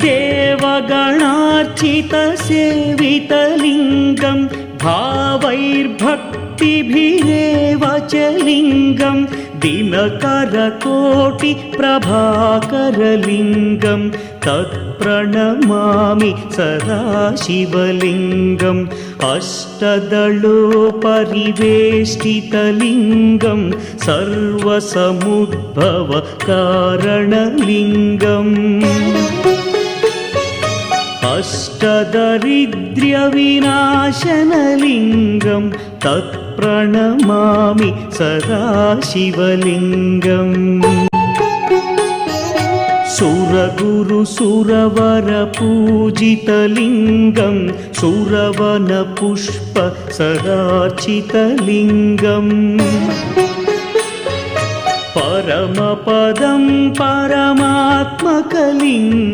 देवगणार्चितसेवितलिङ्गं भावैर्भक्तिभिरेव च लिङ्गं दिनकरकोटिप्रभाकरलिङ्गं तत्प्रणमामि सदा शिवलिङ्गम् अष्टदलोपरिवेष्टितलिङ्गं सर्वसमुद्भवकारणलिङ्गम् अष्टदरिद्र्यविनाशनलिङ्गं तत्प्रणमामि सदा शिवलिङ्गम् सुरगुरुसुरवरपूजितलिङ्गं सुरवनपुष्प सदार्चितलिङ्गम् परमपदं परमात्मकलिङ्गम्